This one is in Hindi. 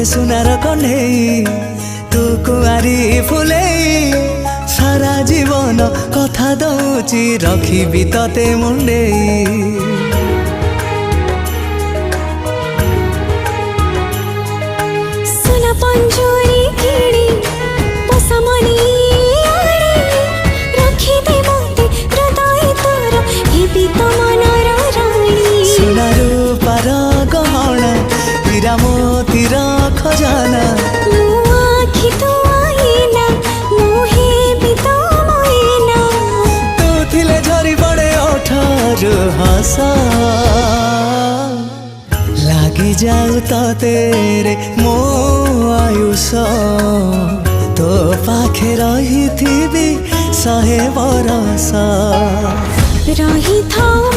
मोटे सुनार कन्हई तू कुआरी फुले सारा जीवन कथा दौची रखिबी तते मुंडेई। मोतीर खजाना आखि तो आईना मुहे भी तो मोइना तू थिले झरी पड़े ओठर हसा लागी जाऊ तो तेरे मो आयुष तो पाखे रही थी भी 100 बरस रही था।